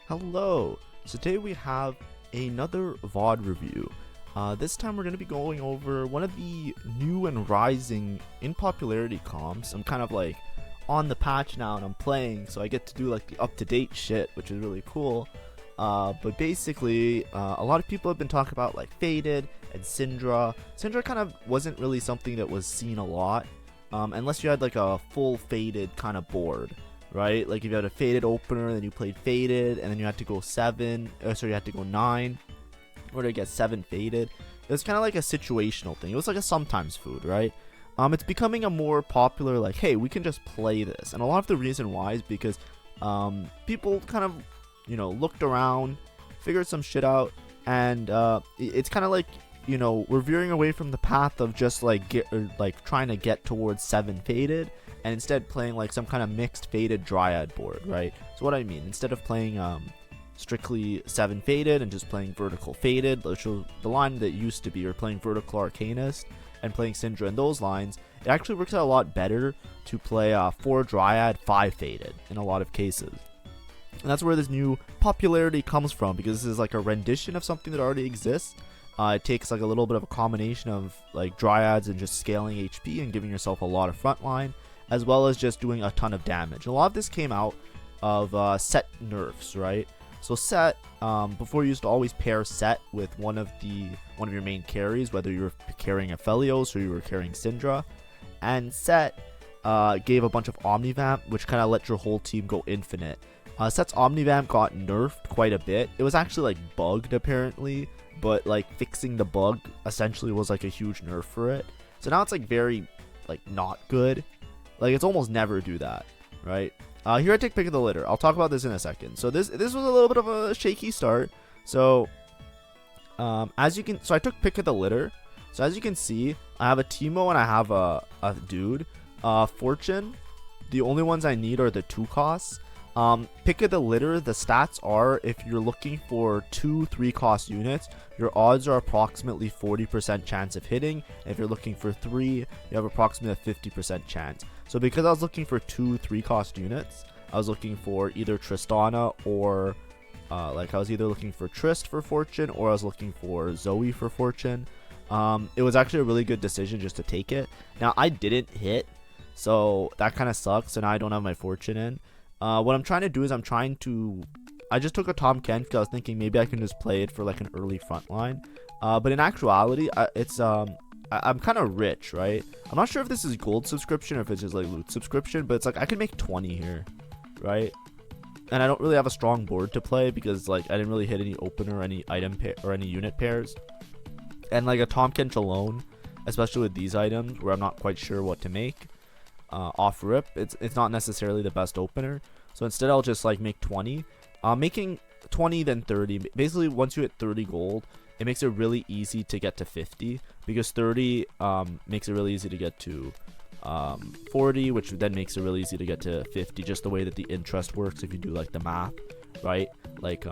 Hello! So today we have another VOD review. This time we're going to be going over one of the new and rising in popularity comps. I'm kind of like on the patch now and I'm playing, so I get to do like the up-to-date shit, which is really cool. But basically, a lot of people have been talking about like Faded and Syndra. Syndra kind of wasn't really something that was seen a lot, unless you had like a full Faded kind of board. Right, like if you had a Faded opener, then you played Faded, and then you had to go 7, you had to go 9, or to get 7 Faded. It was kind of like a situational thing. It was like a sometimes food, right? It's becoming a more popular, like, hey, we can just play this. And a lot of the reason why is because people kind of, looked around, figured some shit out, and it's kind of like, we're veering away from the path of just like trying to get towards 7 Faded, and instead playing like some kind of mixed Faded Dryad board, right? So what I mean, instead of playing strictly 7 Faded and just playing vertical Faded, which was the line that used to be, or playing vertical Arcanist and playing Syndra in those lines, it actually works out a lot better to play 4 Dryad, 5 Faded in a lot of cases. And that's where this new popularity comes from, because this is like a rendition of something that already exists. It takes like a little bit of a combination of like Dryads and just scaling HP and giving yourself a lot of frontline, as well as just doing a ton of damage. A lot of this came out of set nerfs, right? So set, before you used to always pair set with one of your main carries, whether you were carrying Aphelios or you were carrying Syndra, and set gave a bunch of Omnivamp, which kind of let your whole team go infinite. Set's Omnivamp got nerfed quite a bit. It was actually like bugged apparently, but like fixing the bug essentially was like a huge nerf for it. So now it's like very like not good. Like, it's almost never do that, right? Here I take pick of the litter. I'll talk about this in a second. So this was a little bit of a shaky start. So so I took pick of the litter. So as you can see, I have a Teemo and I have a dude. Fortune. The only ones I need are the 2 costs. Pick of the litter, the stats are, if you're looking for 2 3-cost units, your odds are approximately 40% chance of hitting. If you're looking for 3, you have approximately a 50% chance. So because I was looking for 2 3-cost units, I was looking for either Tristana or I was either looking for Trist for Fortune, or I was looking for Zoe for Fortune. It was actually a really good decision just to take it. Now I didn't hit, so that kind of sucks, and I don't have my Fortune in. What I'm trying to do is I just took a Tom Kent because I was thinking maybe I can just play it for like an early front line. But in actuality, I'm kind of rich, right? I'm not sure if this is gold subscription or if it's just like loot subscription, but it's like I can make 20 here, right? And I don't really have a strong board to play because like I didn't really hit any opener or any item pair or any unit pairs. And like a Tom Kent alone, especially with these items where I'm not quite sure what to make, off rip, it's not necessarily the best opener. So instead I'll just like make 20. Making 20 then 30, basically once you hit 30 gold, it makes it really easy to get to 50, because 30 makes it really easy to get to 40, which then makes it really easy to get to 50, just the way that the interest works if you do like the math, right? Like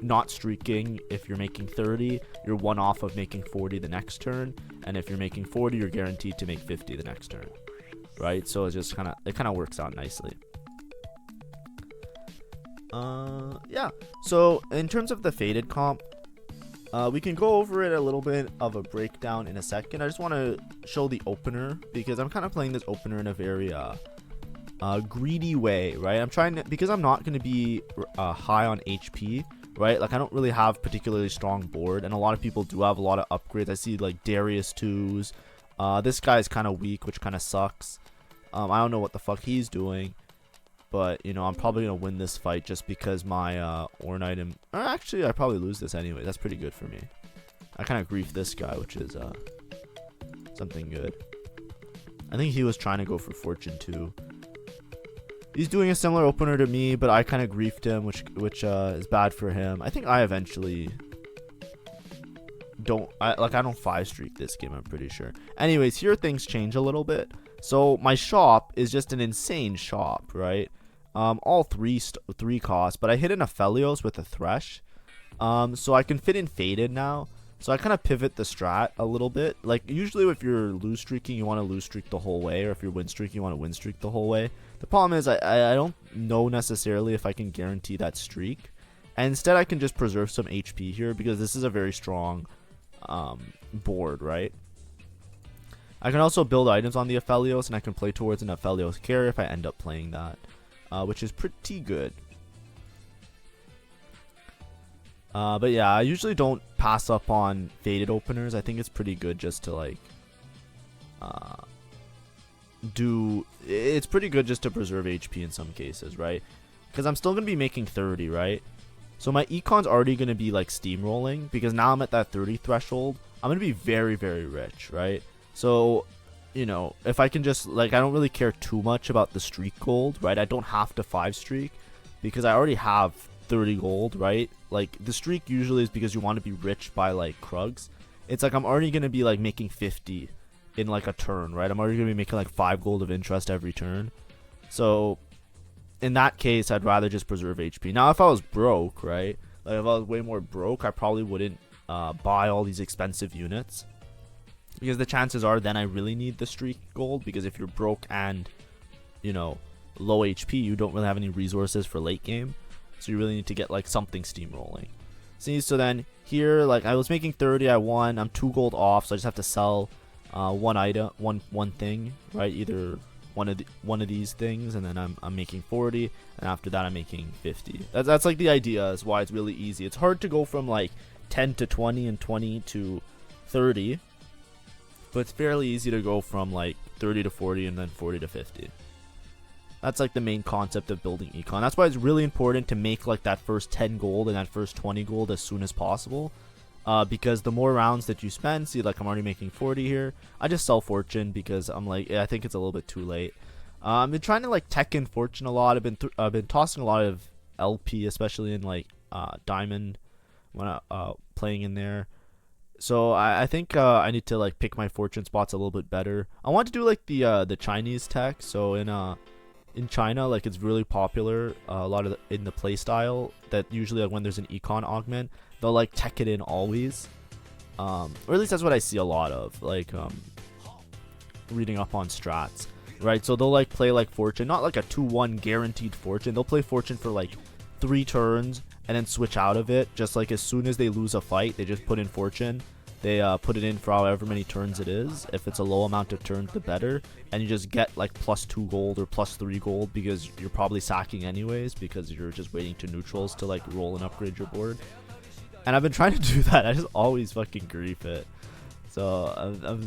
not streaking, if you're making 30, you're one off of making 40 the next turn, and if you're making 40, you're guaranteed to make 50 the next turn, right? So it kind of works out nicely. Yeah, so in terms of the Faded comp, we can go over it a little bit of a breakdown in a second. I just want to show the opener, because I'm kind of playing this opener in a very greedy way, right? I'm trying to, because I'm not going to be high on HP, right? Like I don't really have particularly strong board, and a lot of people do have a lot of upgrades. I see like Darius 2s. This guy is kind of weak, which kind of sucks. I don't know what the fuck he's doing, but I'm probably gonna win this fight just because my Ornn item. Actually, I probably lose this anyway. That's pretty good for me. I kind of grief this guy, which is something good. I think he was trying to go for Fortune too. He's doing a similar opener to me, but I kind of griefed him, which is bad for him. I think I eventually I don't 5 streak this game, I'm pretty sure. Anyways, here things change a little bit. So my shop is just an insane shop, right? All 3 costs, but I hit an Aphelios with a Thresh. So I can fit in Faded now. So I kind of pivot the strat a little bit. Like usually if you're lose streaking, you want to lose streak the whole way, or if you're win streaking, you want to win streak the whole way. The problem is I don't know necessarily if I can guarantee that streak. And instead I can just preserve some HP here because this is a very strong board, right? I can also build items on the Aphelios, and I can play towards an Aphelios carry if I end up playing that, which is pretty good. But yeah, I usually don't pass up on faded openers. I think it's pretty good just to like it's pretty good just to preserve HP in some cases, right? Because I'm still going to be making 30, right? So my econ's already going to be like steamrolling because now I'm at that 30 threshold. I'm going to be very, very rich, right? So, you know, if I can just, like, I don't really care too much about the streak gold, right? I don't have to 5 streak because I already have 30 gold, right? Like, the streak usually is because you want to be rich by, like, Krugs. It's like I'm already going to be, like, making 50 in, like, a turn, right? I'm already going to be making, like, 5 gold of interest every turn. So, in that case, I'd rather just preserve HP. Now, if I was broke, right? Like, if I was way more broke, I probably wouldn't buy all these expensive units. Because the chances are then I really need the streak gold. Because if you're broke and, you know, low HP, you don't really have any resources for late game. So you really need to get, like, something steamrolling. See, so then here, like, I was making 30, I won. I'm 2 gold off, so I just have to sell one item, one thing, right? Either one of these things, and then I'm making 40, and after that I'm making 50. That's like the idea, is why it's really easy. It's hard to go from like 10 to 20 and 20 to 30, but it's fairly easy to go from like 30 to 40 and then 40 to 50. That's like the main concept of building econ. That's why it's really important to make like that first 10 gold and that first 20 gold as soon as possible. Because the more rounds that you spend, see, like I'm already making 40 here. I just sell fortune because I'm like, I think it's a little bit too late. I've been trying to like tech in fortune a lot. I've been tossing a lot of LP, especially in like diamond when playing in there. So I think I need to like pick my fortune spots a little bit better. I want to do like the Chinese tech. So in China, like it's really popular. A lot of in the play style that usually like when there's an econ augment, they'll like tech it in always, or at least that's what I see a lot of, like reading up on strats, right? So they'll like play like fortune, not like a 2-1 guaranteed fortune. They'll play fortune for like 3 turns and then switch out of it. Just like as soon as they lose a fight, they just put in fortune. They put it in for however many turns it is. If it's a low amount of turns, the better. And you just get like +2 gold or +3 gold because you're probably sacking anyways, because you're just waiting to neutrals to like roll and upgrade your board. And I've been trying to do that. I just always fucking grief it. So,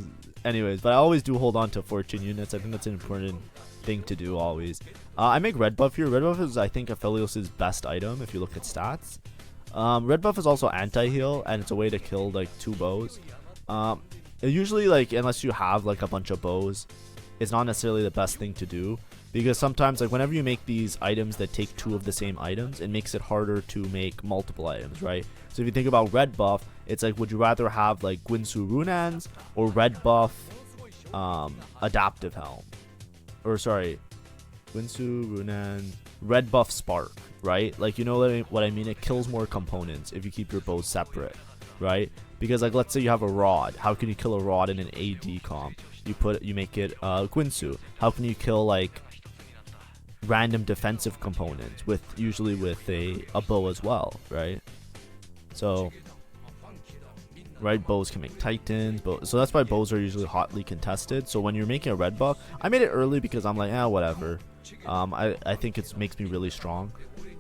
anyways, but I always do hold on to fortune units. I think that's an important thing to do always. I make red buff here. Red buff is, I think, Aphelios' best item if you look at stats. Red buff is also anti-heal, and it's a way to kill like 2 bows. Usually, like, unless you have like a bunch of bows, it's not necessarily the best thing to do, because sometimes like whenever you make these items that take 2 of the same items, it makes it harder to make multiple items, right? So if you think about red buff, it's like, would you rather have like Guinsu Runans or red buff adaptive helm, or sorry, Guinsu Runan red buff spark, right? Like, you know what I mean? It kills more components if you keep your bows separate, right? Because like, let's say you have a rod. How can you kill a rod in an AD comp? You make it Guinsu. How can you kill like random defensive components usually with a bow as well, right? So, right, bows can make titans, so that's why bows are usually hotly contested. So when you're making a red buff, I made it early because I'm like, whatever. I think it makes me really strong.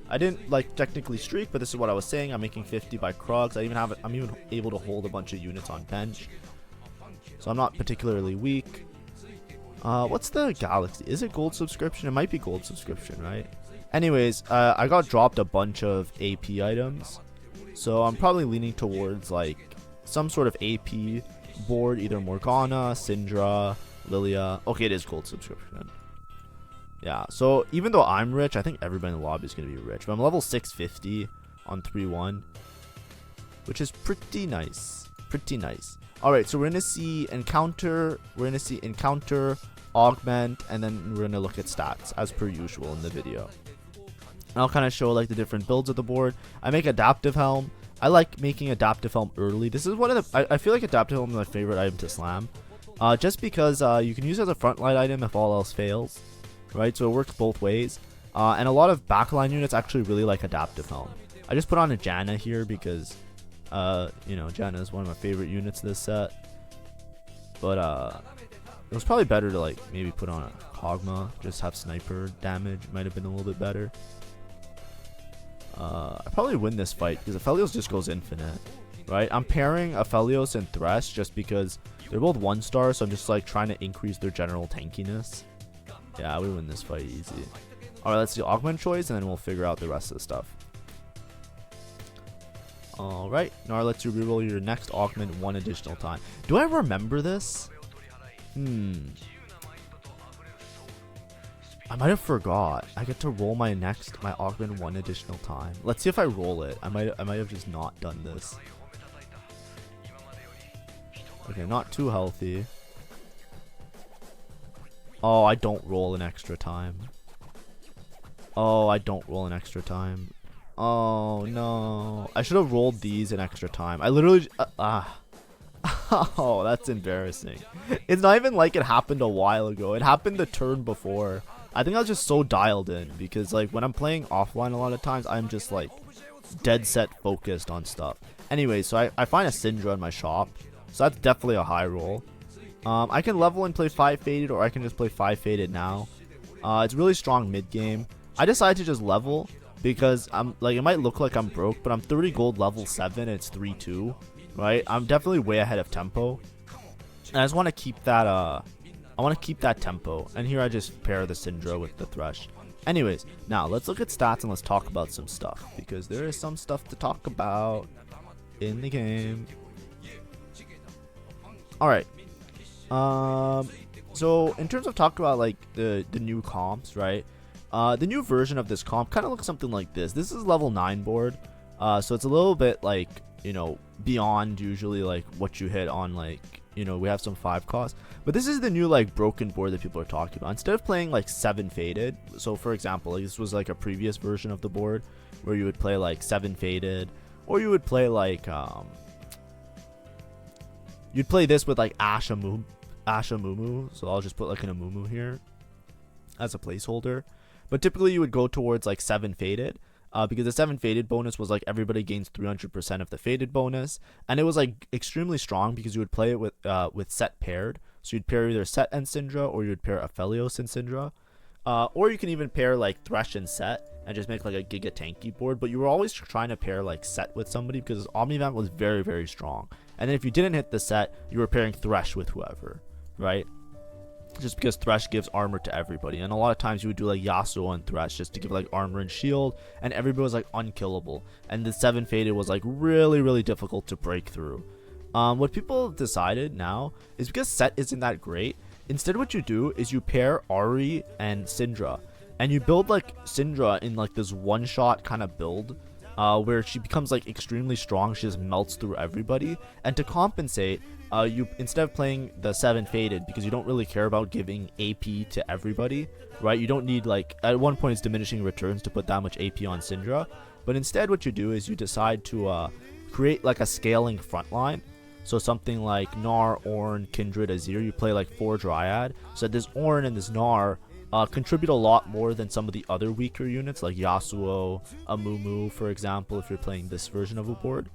I didn't like technically streak, but this is what I was saying. I'm making 50 by Krugs. I'm even able to hold a bunch of units on bench, so I'm not particularly weak. What's the galaxy? Is it gold subscription? It might be gold subscription, right? Anyways, I got dropped a bunch of AP items, so I'm probably leaning towards like some sort of AP board, either Morgana, Syndra, Lilia. Okay, it is gold subscription. Yeah, so even though I'm rich, I think everybody in the lobby is going to be rich. But I'm level 650 on 3-1, which is pretty nice. Pretty nice. Alright, so we're going to see encounter, augment, and then we're going to look at stats as per usual in the video. And I'll kind of show like the different builds of the board. I make adaptive helm. I like making adaptive helm early. This is one of the, I feel like adaptive helm is my favorite item to slam. Just because you can use it as a frontline item if all else fails. Right, so it works both ways, and a lot of backline units actually really like adaptive helm. I just put on a Janna here because, you know, Janna is one of my favorite units this set. But it was probably better to like maybe put on a Kog'Maw, just have sniper damage. Might have been a little bit better. I probably win this fight because Aphelios just goes infinite, right? I'm pairing Aphelios and Thresh just because they're both 1-star, so I'm just like trying to increase their general tankiness. Yeah, we win this fight easy. Alright, let's do augment choice and then we'll figure out the rest of the stuff. Alright, now let's you reroll your next augment 1 additional time. Do I remember this? I might have forgot. I get to roll my augment 1 additional time. Let's see if I roll it. I might have just not done this. Okay, not too healthy. Oh, I don't roll an extra time. Oh, I don't roll an extra time. Oh, no. I should have rolled these an extra time. I literally... Oh, that's embarrassing. It's not even like it happened a while ago. It happened the turn before. I think I was just so dialed in because, like, when I'm playing offline a lot of times, I'm just, like, dead set focused on stuff. Anyway, so I find a Syndra in my shop. So that's definitely a high roll. I can level and play 5 Faded, or I can just play 5 Faded now. It's really strong mid game. I decided to just level because I'm like, it might look like I'm broke, but I'm 30 gold level 7 and it's 3-2, right? I'm definitely way ahead of tempo. And I just want to keep that I want to keep that tempo. And here I just pair the Syndra with the Thresh. Anyways, now let's look at stats and let's talk about some stuff because there is some stuff to talk about in the game. Alright. So in terms of talking about like the new comps, right? The new version of this comp kind of looks something like this. This is level 9 board. So it's a little bit like, you know, beyond usually like what you hit on, like, you know, we have some 5 cost. But this is the new like broken board that people are talking about. Instead of playing like 7 Faded, so for example, like, this was like a previous version of the board where you would play like 7 Faded, or you would play like you'd play this with like Asha Mumu. So I'll just put like an Amumu here as a placeholder. But typically you would go towards like 7 Faded. Because the 7 Faded bonus was like everybody gains 300% of the Faded bonus. And it was like extremely strong because you would play it with Set paired. So you'd pair either Set and Syndra, or you'd pair Aphelios and Syndra. Or you can even pair like Thresh and Set and just make like a giga tanky board. But you were always trying to pair like Set with somebody because Omnivamp was very, very strong. And then if you didn't hit the Set, you were pairing Thresh with whoever, right? Just because Thresh gives armor to everybody. And a lot of times you would do like Yasuo and Thresh just to give like armor and shield, and everybody was like unkillable. And the 7 Faded was like really, really difficult to break through. What people have decided now is because Set isn't that great, instead what you do is you pair Ahri and Syndra, and you build like Syndra in like this one-shot kind of build, where she becomes like extremely strong. She just melts through everybody. And to compensate, you, instead of playing the 7 Faded, because you don't really care about giving AP to everybody, right? You don't need like, at one point it's diminishing returns to put that much AP on Syndra. But instead what you do is you decide to create like a scaling front line. So something like Gnar, Ornn, Kindred, Azir, you play like 4 Dryad. So this Ornn and this Gnar contribute a lot more than some of the other weaker units like Yasuo, Amumu, for example, if you're playing this version of a board.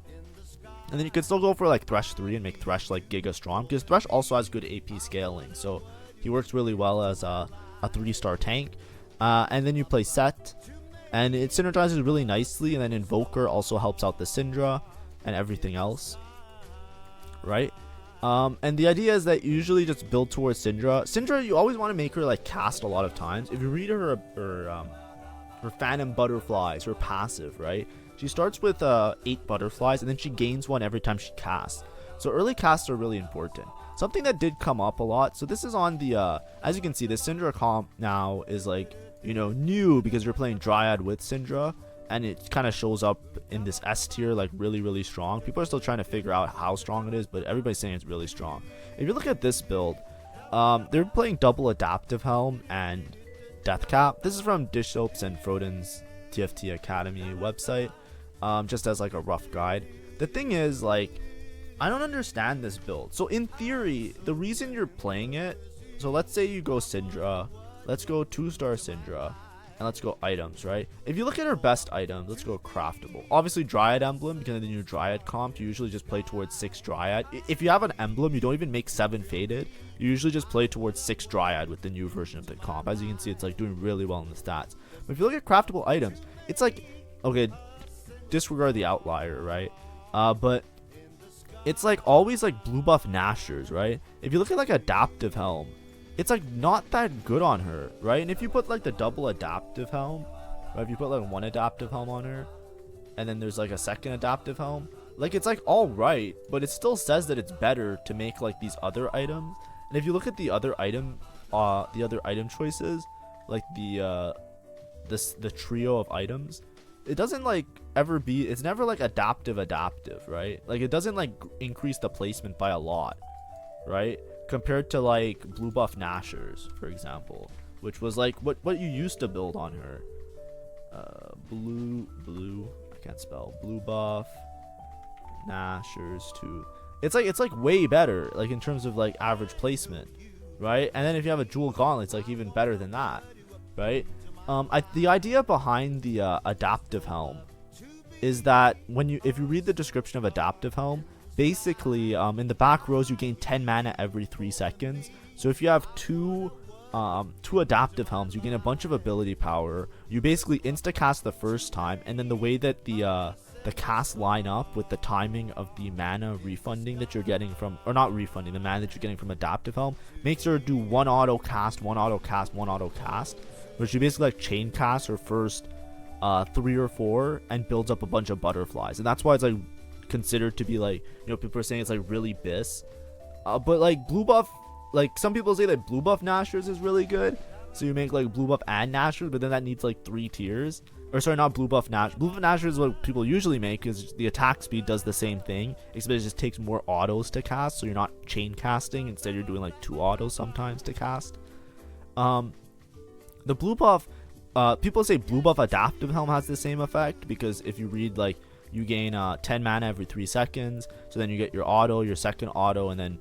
And then you could still go for like Thresh 3 and make Thresh like giga strong, because Thresh also has good AP scaling, so he works really well as a 3-star tank. And then you play Set, and it synergizes really nicely, and then Invoker also helps out the Syndra and everything else, right? And the idea is that you usually just build towards Syndra. Syndra, you always want to make her like cast a lot of times. If you read her Phantom Butterflies, her passive, right? She starts with 8 butterflies, and then she gains 1 every time she casts. So early casts are really important. Something that did come up a lot. So this is on the, as you can see, the Syndra comp now is like, you know, new because you're playing Dryad with Syndra. And it kind of shows up in this S tier like really, really strong. People are still trying to figure out how strong it is, but everybody's saying it's really strong. If you look at this build, they're playing double Adaptive Helm and Death Cap. This is from Dish Soaps and Froden's TFT Academy website. Just as like a rough guide. The thing is, like, I don't understand this build. So in theory, the reason you're playing it, so let's say you go Syndra, let's go 2-star Syndra, And let's go items, right? If you look at her best items, let's go craftable. Obviously, Dryad emblem, because in the new Dryad comp, you usually just play towards 6 Dryad. If you have an emblem, you don't even make 7 faded. You usually just play towards 6 Dryad with the new version of the comp. As you can see, it's like doing really well in the stats. But if you look at craftable items, it's like, okay, disregard the outlier, right? But it's like always like blue buff Nashers, right? If you look at like adaptive helm, it's like not that good on her, right? And if you put like the double adaptive helm, right? If you put like one adaptive helm on her, and then there's like a second adaptive helm, like it's like all right, but it still says that it's better to make like these other items. And if you look at the other item choices, like the trio of items, it doesn't like ever be. It's never like adaptive, right? Like it doesn't like increase the placement by a lot, right? Compared to like blue buff Nashers, for example, which was like what you used to build on her. I can't spell. Blue buff Nashers 2. It's like way better, like in terms of like average placement, right? And then if you have a jewel gauntlet, it's like even better than that, right? The idea behind the adaptive helm is that if you read the description of adaptive helm, basically in the back rows you gain 10 mana every 3 seconds. So if you have two adaptive helms, you gain a bunch of ability power. You basically insta cast the first time, and then the way that the casts line up with the timing of the mana refunding that you're getting from, or not refunding, the mana that you're getting from adaptive helm makes her do one auto cast, which you basically like chain cast her first 3 or 4 and builds up a bunch of butterflies. And that's why it's like considered to be like, you know, people are saying it's like really bis, but like blue buff, like some people say that blue buff Nashers is really good, so you make like blue buff and Nashers, but then that needs like 3 tiers, or sorry, not blue buff Nashers. Blue buff Nashers is what people usually make, because the attack speed does the same thing, except it just takes more autos to cast, so you're not chain casting, instead you're doing like 2 autos sometimes to cast. The blue buff, people say blue buff adaptive helm has the same effect, because if you read, like, you gain 10 mana every 3 seconds, so then you get your auto, your second auto, and then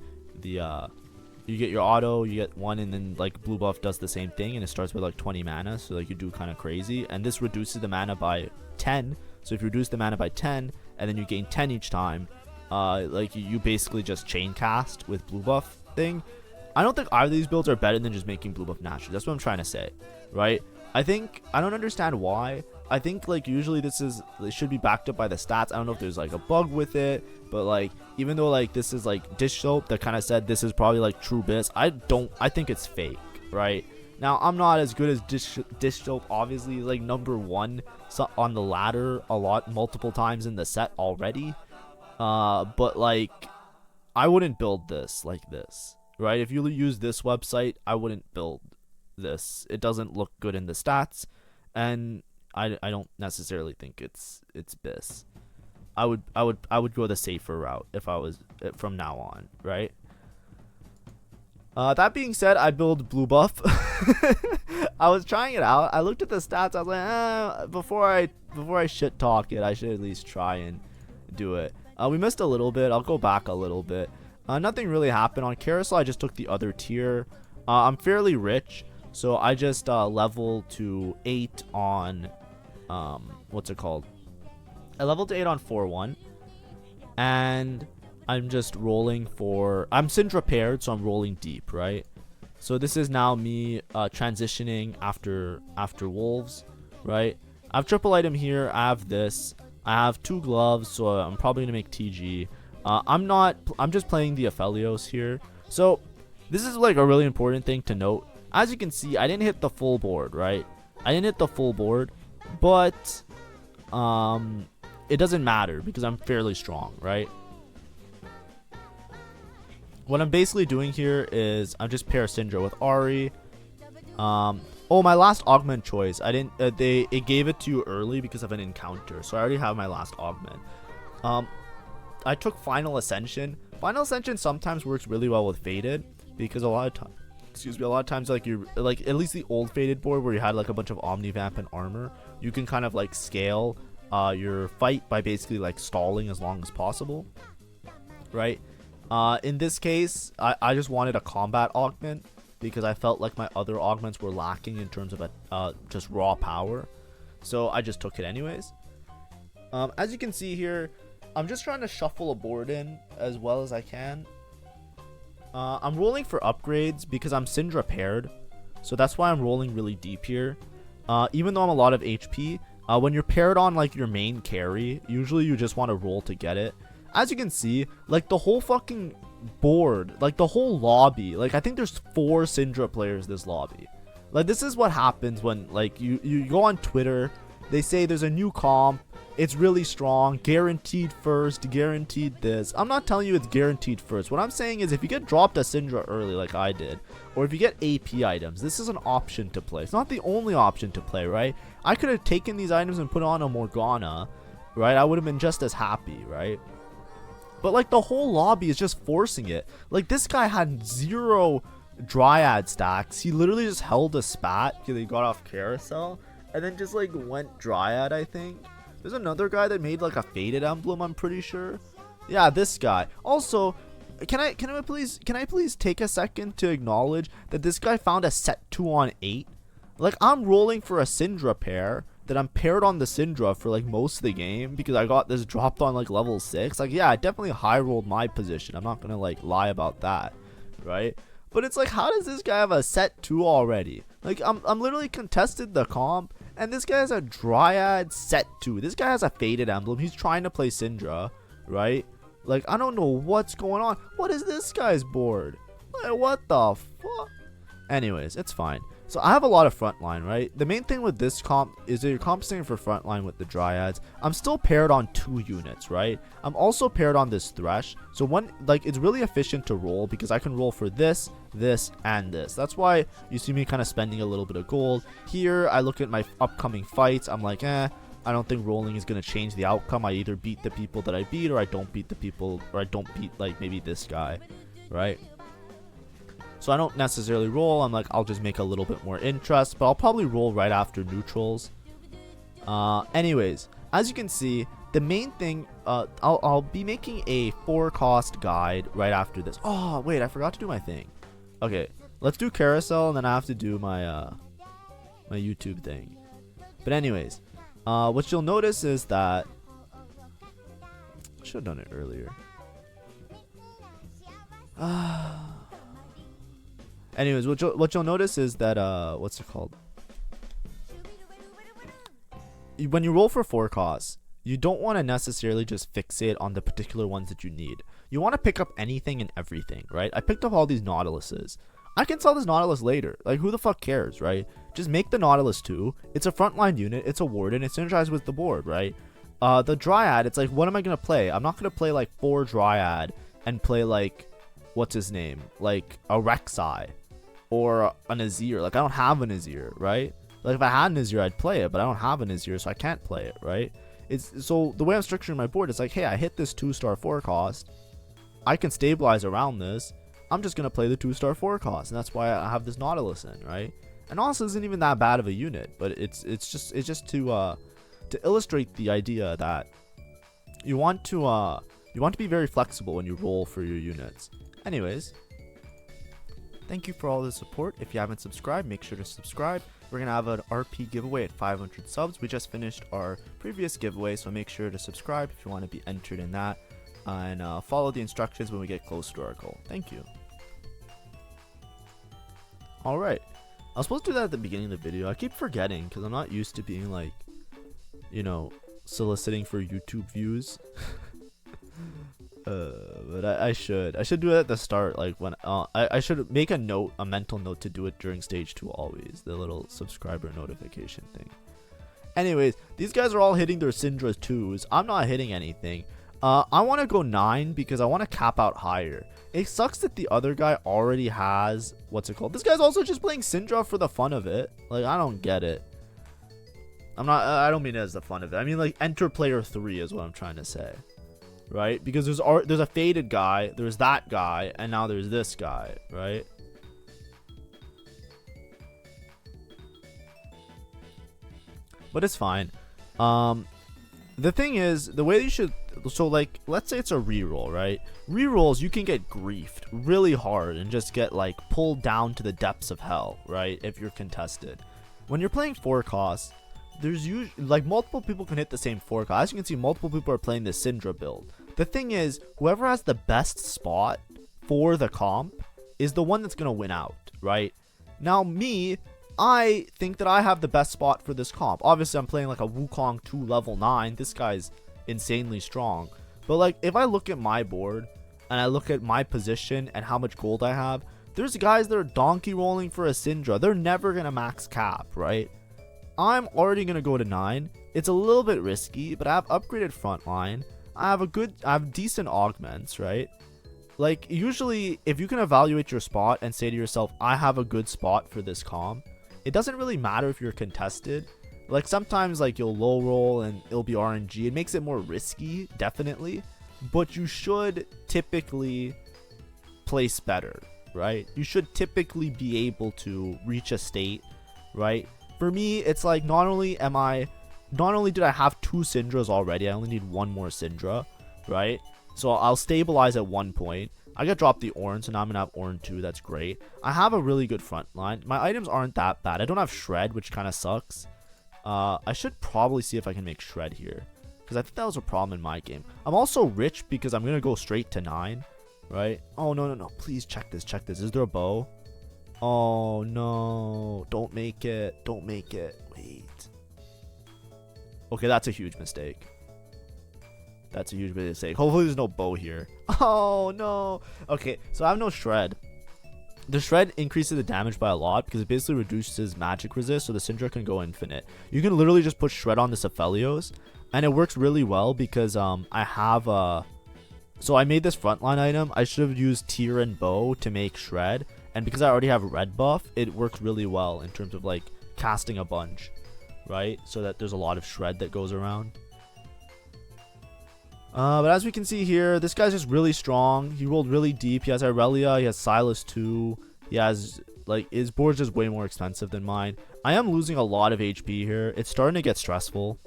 you get your auto, you get 1, and then like blue buff does the same thing, and it starts with like 20 mana, so like you do kind of crazy, and this reduces the mana by 10. So if you reduce the mana by 10 and then you gain 10 each time, like you basically just chain cast with blue buff thing. I don't think either of these builds are better than just making blue buff Nashers. That's what I'm trying to say, right? I don't understand why. I think like usually it should be backed up by the stats. I don't know if there's like a bug with it, but like even though like this is like dish soap that kind of said this is probably like true bis, I think it's fake, right? Now I'm not as good as dish soap, obviously, like number 1 on the ladder multiple times in the set already, but like I wouldn't build this like this, right? If you use this website, I wouldn't build this. It doesn't look good in the stats, and I don't necessarily think it's bis. I would go the safer route if I was from now on, right? That being said, I build blue buff. I was trying it out. I looked at the stats. I was like, before I shit talk it, I should at least try and do it. We missed a little bit. I'll go back a little bit. Nothing really happened on carousel. I just took the other tier. I'm fairly rich, so I just leveled to 8 on what's it called? I leveled to 8 on 4-1, and I'm just rolling for, I'm Syndra paired, so I'm rolling deep, right? So this is now me transitioning after wolves, right? I have triple item here. I have this. I have 2 gloves, so I'm probably gonna make TG. I'm just playing the Aphelios here. So this is like a really important thing to note. As you can see, I didn't hit the full board, right? I didn't hit the full board, but it doesn't matter because I'm fairly strong, right? What I'm basically doing here is I'm just pair Syndra with Ari. Oh, my last augment choice, I didn't it gave it to you early because of an encounter, so I already have my last augment. I took Final Ascension. Final Ascension sometimes works really well with Faded, because a lot of times like you're like, at least the old Faded board where you had like a bunch of Omnivamp and armor, you can kind of like scale your fight by basically like stalling as long as possible, right? In this case, I just wanted a combat augment, because I felt like my other augments were lacking in terms of just raw power. So I just took it anyways. As you can see here, I'm just trying to shuffle a board in as well as I can. I'm rolling for upgrades because I'm Syndra paired. So that's why I'm rolling really deep here. Even though I'm a lot of HP, when you're paired on like your main carry, usually you just want to roll to get it. As you can see, like the whole fucking board, like the whole lobby, like I think there's 4 Syndra players this lobby. Like this is what happens when like you go on Twitter, they say there's a new comp, it's really strong, guaranteed first, guaranteed this. I'm not telling you it's guaranteed first. What I'm saying is if you get dropped a Syndra early like I did, or if you get AP items, this is an option to play. It's not the only option to play, right? I could have taken these items and put on a Morgana, right? I would have been just as happy, right? But like the whole lobby is just forcing it. Like this guy had 0 Dryad stacks. He literally just held a spat because he got off carousel and then just like went Dryad, I think. There's another guy that made like a faded emblem, I'm pretty sure. Yeah, this guy. Also, can I please take a second to acknowledge that this guy found a set 2 on 8? Like I'm rolling for a Syndra pair that I'm paired on the Syndra for like most of the game because I got this dropped on like level 6. Like yeah, I definitely high rolled my position. I'm not gonna like lie about that, right? But it's like, how does this guy have a set 2 already? Like I'm literally contested the comp and this guy has a Dryad set 2. This guy has a faded emblem. He's trying to play Syndra, right? Like I don't know what's going on. What is this guy's board? Like, what the fuck? Anyways, it's fine. So I have a lot of frontline, right? The main thing with this comp is that you're compensating for frontline with the Dryads. I'm still paired on 2 units, right? I'm also paired on this Thresh. So one, like, it's really efficient to roll because I can roll for this, this, and this. That's why you see me kind of spending a little bit of gold. Here, I look at my upcoming fights. I'm like, I don't think rolling is going to change the outcome. I either beat the people that I beat or I don't beat the people, or I don't beat, like, maybe this guy, right? So I don't necessarily roll. I'm like, I'll just make a little bit more interest, but I'll probably roll right after neutrals. Anyways, as you can see, the main thing, I'll be making a 4-cost guide right after this. Oh, wait, I forgot to do my thing. Okay, let's do carousel, and then I have to do my, my YouTube thing. But anyways, what you'll notice is that, I should have done it earlier. Anyways, what you'll notice is that what's it called? When you roll for 4 costs, you don't want to necessarily just fixate on the particular ones that you need. You want to pick up anything and everything, right? I picked up all these Nautiluses. I can sell this Nautilus later. Like, who the fuck cares, right? Just make the Nautilus 2. It's a frontline unit. It's a warden. It's synergized with the board, right? The Dryad, it's like, what am I going to play? I'm not going to play like 4 Dryad and play like, what's his name? Like a Rek'Sai. Or an Azir. Like I don't have an Azir, right? Like if I had an Azir, I'd play it, but I don't have an Azir, so I can't play it, right? It's so the way I'm structuring my board is like, hey, I hit this 2-star 4 cost. I can stabilize around this. I'm just gonna play the 2-star 4 cost, and that's why I have this Nautilus in, right? And Nautilus isn't even that bad of a unit, but it's just to illustrate the idea that you want to be very flexible when you roll for your units. Anyways. Thank you for all the support. If you haven't subscribed, make sure to subscribe. We're going to have an RP giveaway at 500 subs. We just finished our previous giveaway, so make sure to subscribe if you want to be entered in that. And follow the instructions when we get close to our goal. Thank you. Alright. I was supposed to do that at the beginning of the video. I keep forgetting because I'm not used to being like, you know, soliciting for YouTube views. But I should do it at the start, like when I should make a mental note to do it during stage 2 always, the little subscriber notification thing. Anyways, these guys are all hitting their Syndra 2s. I'm not hitting anything. I want to go 9 because I want to cap out higher. It sucks that the other guy already has, what's it called? This guy's also just playing Syndra for the fun of it. Like, I don't get it. I don't mean it as the fun of it. I mean like enter player 3 is what I'm trying to say. Right? Because there's a faded guy, there's that guy, and now there's this guy, right? But it's fine. The thing is, the way you should so like let's say it's a reroll, right? Rerolls you can get griefed really hard and just get like pulled down to the depths of hell, right? If you're contested. When you're playing 4 costs, there's usually like multiple people can hit the same 4 cost. As you can see, multiple people are playing the Syndra build. The thing is, whoever has the best spot for the comp is the one that's gonna win out, right? Now me, I think that I have the best spot for this comp. Obviously I'm playing like a Wukong 2 level 9. This guy's insanely strong. But like if I look at my board and I look at my position and how much gold I have, there's guys that are donkey rolling for a Syndra. They're never gonna max cap, right? I'm already gonna go to 9. It's a little bit risky, but I have upgraded front line. I have decent augments, right? Like usually if you can evaluate your spot and say to yourself, I have a good spot for this comp, it doesn't really matter if you're contested. Like sometimes like you'll low roll and it'll be RNG. It makes it more risky, definitely, but you should typically place better, right? You should typically be able to reach a state, right? For me, it's like not only did I have 2 Syndras already, I only need 1 more Syndra, right? So I'll stabilize at 1 point. I got dropped the Ornn, so now I'm gonna have Ornn 2. That's great. I have a really good front line. My items aren't that bad. I don't have Shred, which kind of sucks. I should probably see if I can make Shred here, because I think that was a problem in my game. I'm also rich because I'm gonna go straight to 9, right? Oh no! Please check this. Is there a bow? Oh no! Don't make it. Wait. Okay, that's a huge mistake. Hopefully there's no bow here. Oh no. Okay, so I have no Shred. The Shred increases the damage by a lot because it basically reduces magic resist, so the Syndra can go infinite. You can literally just put Shred on this Aphelios, and it works really well because I have so I made this frontline item. I should have used Tear and Bow to make Shred, and because I already have red buff, it works really well in terms of like casting a bunch, right? So that there's a lot of Shred that goes around. But as we can see here, this guy's just really strong. He rolled really deep. He has Irelia. He has Silas too. He has, like, his board's just way more expensive than mine. I am losing a lot of HP here. It's starting to get stressful.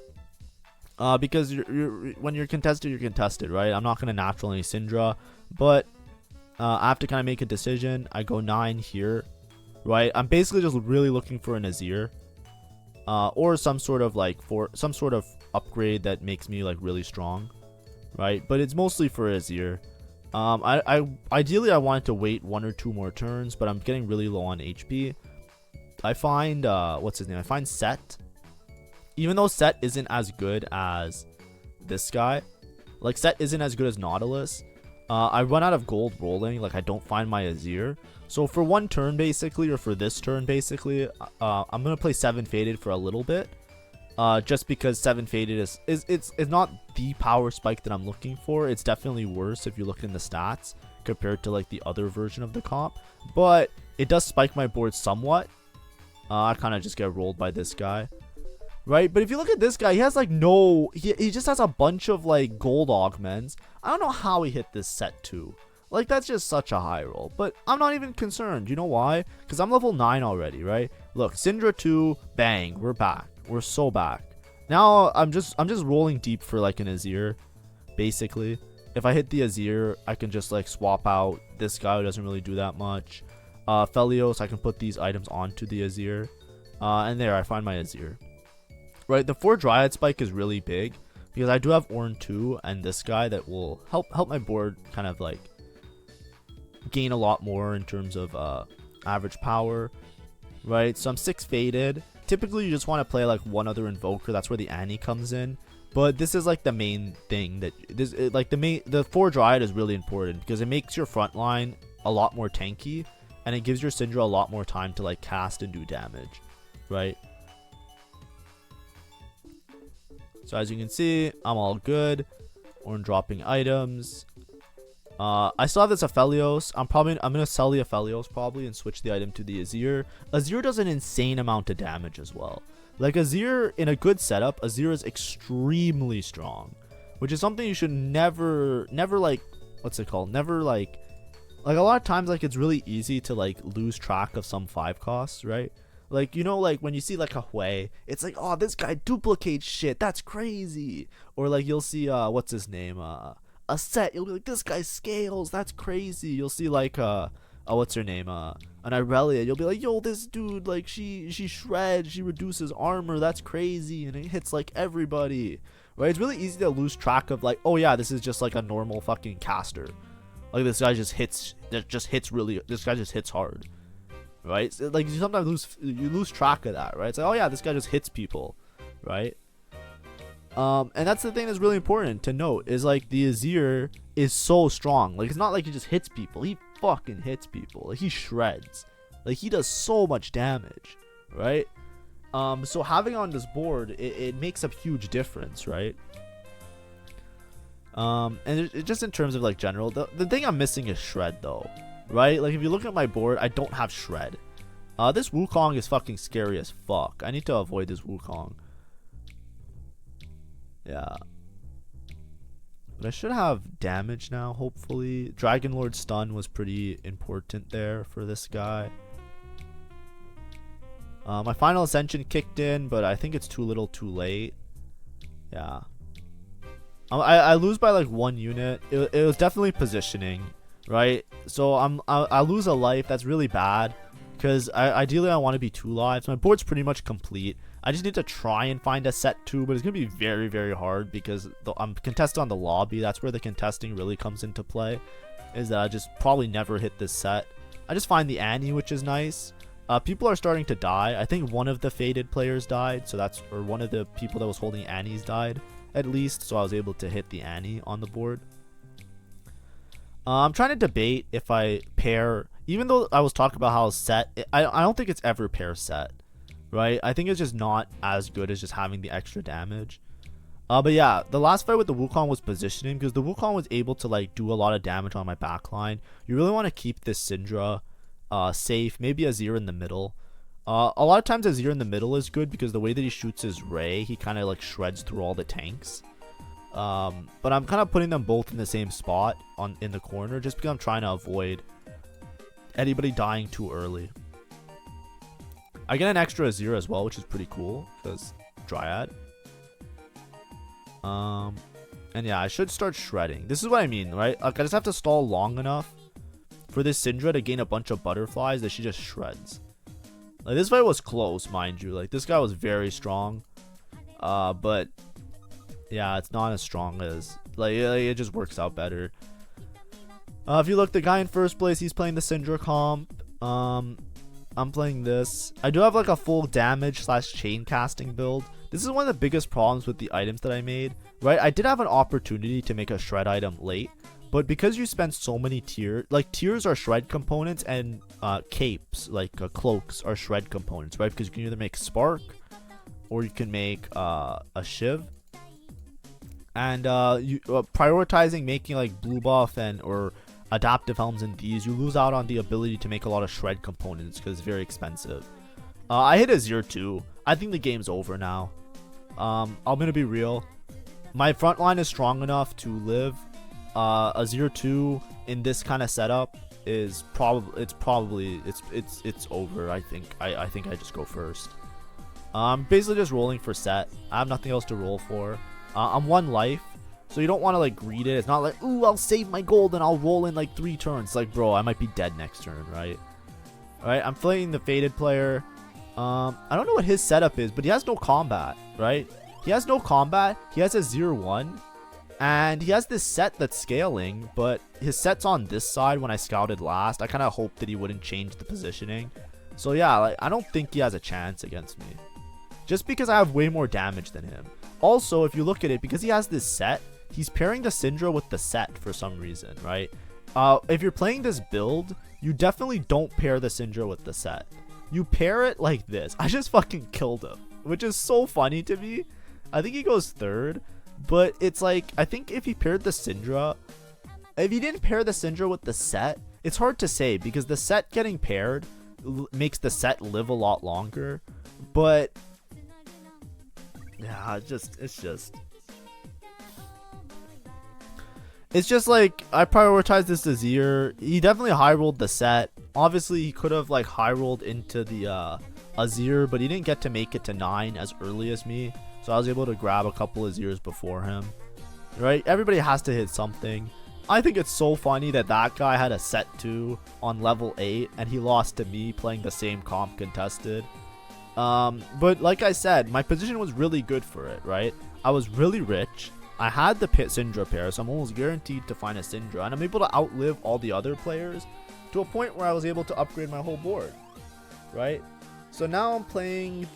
Because when you're contested, right? I'm not going to natural any Syndra. But I have to kind of make a decision. I go 9 here, right? I'm basically just really looking for an azir. Or some sort of, like, some sort of upgrade that makes me, like, really strong. Right, but it's mostly for azir. Ideally I wanted to wait 1 or 2 more turns, but I'm getting really low on HP. I find what's his name? I find Set. Even though Set isn't as good as this guy, like Set isn't as good as Nautilus. I run out of gold rolling. Like I don't find my azir. So for 1 turn basically, or for this turn basically, I'm gonna play 7 Faded for a little bit. Just because 7 Faded is it's not the power spike that I'm looking for. It's definitely worse if you look in the stats compared to like the other version of the comp, but it does spike my board somewhat. I kind of just get rolled by this guy, right? But if you look at this guy, he has like he just has a bunch of like gold augments. I don't know how he hit this Set 2. Like that's just such a high roll, but I'm not even concerned. You know why? Because I'm level 9 already, right? Look, Syndra 2, bang, we're back. We're so back. Now I'm just rolling deep for like an azir, basically. If I hit the azir, I can just like swap out this guy who doesn't really do that much. Felios, I can put these items onto the azir, and there I find my azir. Right, the 4 Dryad spike is really big because I do have Ornn 2 and this guy that will help my board kind of like gain a lot more in terms of average power. Right, so I'm 6 Faded. Typically you just want to play like 1 other invoker. That's where the Annie comes in, but this is like the main thing that the 4 Dryad is really important because it makes your front line a lot more tanky and it gives your Syndra a lot more time to like cast and do damage, right? So as you can see, I'm all good. Ornn dropping items. I still have this Aphelios. I'm gonna sell the Aphelios probably and switch the item to the azir. Azir does an insane amount of damage as well. Like azir in a good setup, azir is extremely strong, which is something you should never like, what's it called? Never like a lot of times like it's really easy to like lose track of some 5 costs, right? Like, you know, like when you see like a Hui, it's like, oh, this guy duplicates shit, that's crazy. Or like you'll see what's his name, a set, you'll be like, this guy scales, that's crazy. You'll see like what's her name, an Irelia, you'll be like, yo, this dude, like she shreds, she reduces armor, that's crazy, and it hits like everybody. Right? It's really easy to lose track of like, oh yeah, this is just like a normal fucking caster. Like this guy just hits really, this guy just hits hard. Right? So, like you sometimes lose track of that, right? It's like, oh yeah, this guy just hits people, right? And that's the thing that's really important to note is like the Azir is so strong. Like it's not like he just hits people. He fucking hits people. Like he shreds. Like he does so much damage, right? So having on this board, it makes a huge difference, right? And just in terms of like general, the thing I'm missing is shred though, right? Like if you look at my board, I don't have shred. This Wukong is fucking scary as fuck. I need to avoid this Wukong. Yeah. But I should have damage now, hopefully. Dragon Lord stun was pretty important there for this guy. My final ascension kicked in, but I think it's too little too late. Yeah. I lose by like 1 unit. It was definitely positioning, right? So I lose a life. That's really bad. Because ideally I want to be 2 lives. My board's pretty much complete. I just need to try and find a set 2, but it's going to be very, very hard because I'm contested on the lobby. That's where the contesting really comes into play. Is that I just probably never hit this set. I just find the Annie, which is nice. People are starting to die. I think one of the faded players died. So that's, or one of the people that was holding Annies died at least. So I was able to hit the Annie on the board. I'm trying to debate if I pair, even though I was talking about how set, I don't think it's ever pair set, right? I think it's just not as good as just having the extra damage. But yeah, the last fight with the Wukong was positioning because the Wukong was able to like do a lot of damage on my backline. You really want to keep this Syndra safe, maybe Azir in the middle. A lot of times Azir in the middle is good because the way that he shoots his Ray, he kind of like shreds through all the tanks. But I'm kind of putting them both in the same spot in the corner just because I'm trying to avoid anybody dying too early. I get an extra Azir as well, which is pretty cool because Dryad. And yeah, I should start shredding. This is what I mean, right? Like I just have to stall long enough for this Syndra to gain a bunch of butterflies that she just shreds. Like this fight was close, mind you. Like this guy was very strong, but yeah, it's not as strong as like it just works out better. If you look, the guy in first place, he's playing the Syndra comp. I'm playing this. I do have like a full damage / chain casting build. This is one of the biggest problems with the items that I made, right? I did have an opportunity to make a shred item late, but because you spend so many tiers, like tiers are shred components and capes, like cloaks are shred components, right? Because you can either make spark or you can make a shiv. And you prioritizing making like blue buff and or adaptive helms and these, you lose out on the ability to make a lot of shred components because it's very expensive. I hit Azir too. I think the game's over now. I'm gonna be real. My front line is strong enough to live. Azir 2 in this kind of setup is probably it's over. I think I just go first. I'm basically just rolling for set. I have nothing else to roll for. I'm 1 life, so you don't want to like greed it. It's not like, ooh, I'll save my gold and I'll roll in like 3 turns. Like, bro, I might be dead next turn, right? Alright, I'm playing the faded player. I don't know what his setup is, but he has no combat, right? He has no combat. He has a 0-1. And he has this set that's scaling, but his set's on this side when I scouted last. I kind of hoped that he wouldn't change the positioning. So yeah, like I don't think he has a chance against me. Just because I have way more damage than him. Also, if you look at it, because he has this set, he's pairing the Syndra with the set for some reason, right? If you're playing this build, you definitely don't pair the Syndra with the set. You pair it like this. I just fucking killed him, which is so funny to me. I think he goes 3rd, but it's like, I think if he paired the Syndra, if he didn't pair the Syndra with the set, it's hard to say because the set getting paired makes the set live a lot longer, but yeah, it's just like I prioritized this Azir. He definitely high rolled the set. Obviously, he could have like high rolled into the azir, but he didn't get to make it to 9 as early as me, so I was able to grab a couple azirs before him, right? Everybody has to hit something. I think it's so funny that that guy had a set 2 on level 8 and he lost to me playing the same comp contested. But like I said, my position was really good for it, right? I was really rich. I had the Syndra pair, so I'm almost guaranteed to find a Syndra, and I'm able to outlive all the other players to a point where I was able to upgrade my whole board, right? So now I'm playing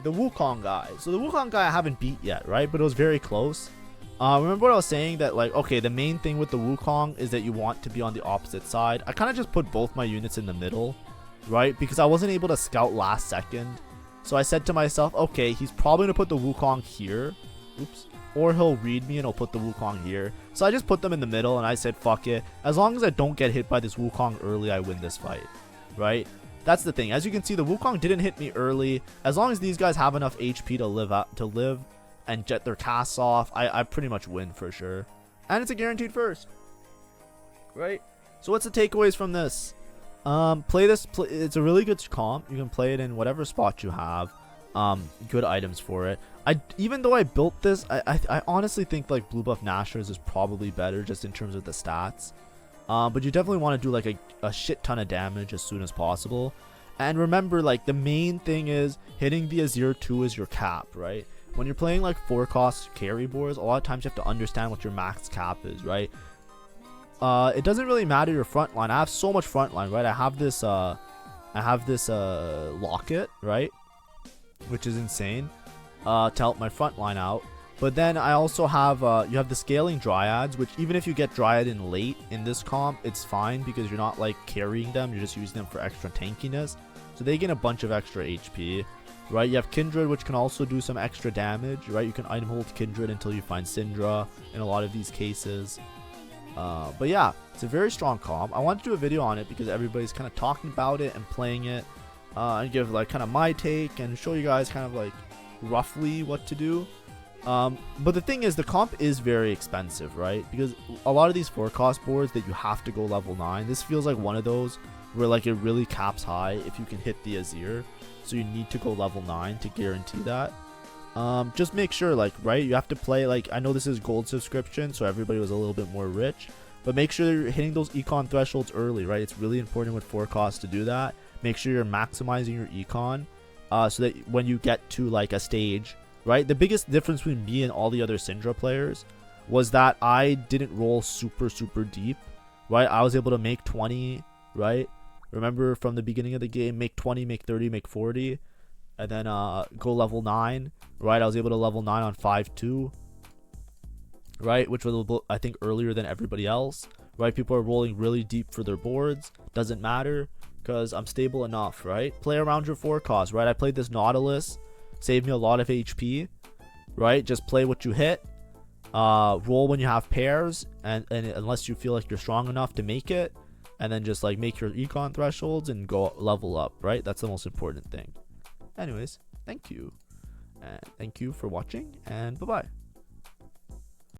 the Wukong guy. So the Wukong guy I haven't beat yet, right? But it was very close. Remember what I was saying, that like, okay, the main thing with the Wukong is that you want to be on the opposite side. I kind of just put both my units in the middle, right? Because I wasn't able to scout last second. So I said to myself, okay, he's probably going to put the Wukong here. Oops. Or he'll read me and he'll put the Wukong here. So I just put them in the middle and I said, fuck it. As long as I don't get hit by this Wukong early, I win this fight, right? That's the thing. As you can see, the Wukong didn't hit me early. As long as these guys have enough HP to live and jet their casts off, I pretty much win for sure. And it's a guaranteed first, right? So what's the takeaways from this? It's a really good comp. You can play it in whatever spot you have. Good items for it. Even though I built this, I honestly think like blue buff Nashers is probably better just in terms of the stats. But you definitely want to do like a shit ton of damage as soon as possible. And remember, like, the main thing is hitting the Azir 2 is your cap, right? When you're playing like 4-cost carry boards, a lot of times you have to understand what your max cap is, right? It doesn't really matter your front line. I have so much front line, right? I have this locket, right? Which is insane to help my front line out. But then I also have you have the scaling Dryads, which even if you get Dryad in late in this comp, it's fine because you're not like carrying them, you're just using them for extra tankiness. So they gain a bunch of extra HP, right? You have Kindred, which can also do some extra damage, right? You can item hold Kindred until you find Syndra in a lot of these cases. But yeah, it's a very strong comp. I want to do a video on it because everybody's kind of talking about it and playing it, and give like kind of my take and show you guys kind of like roughly what to do. But the thing is, the comp is very expensive, right? Because a lot of these 4-cost boards that you have to go level 9, this feels like one of those where like it really caps high if you can hit the Azir. So you need to go level 9 to guarantee that. Just make sure, like, right, you have to play, like, I know this is gold subscription, so everybody was a little bit more rich, but make sure you're hitting those econ thresholds early, right? It's really important with 4-cost to do that. Make sure you're maximizing your econ, so that when you get to like a stage, right? The biggest difference between me and all the other Syndra players was that I didn't roll super deep, right? I was able to make 20, right? Remember from the beginning of the game, make 20, make 30, make 40, and then go level 9, right? I was able to level 9 on 5-2, right? Which was, I think, earlier than everybody else, right? People are rolling really deep for their boards. Doesn't matter because I'm stable enough, right? Play around your 4-cost, right? I played this Nautilus, saved me a lot of HP, right? Just play what you hit. Roll when you have pairs, and unless you feel like you're strong enough to make it, and then just like make your econ thresholds and go level up, right? That's the most important thing. Anyways, thank you, and thank you for watching, and bye bye.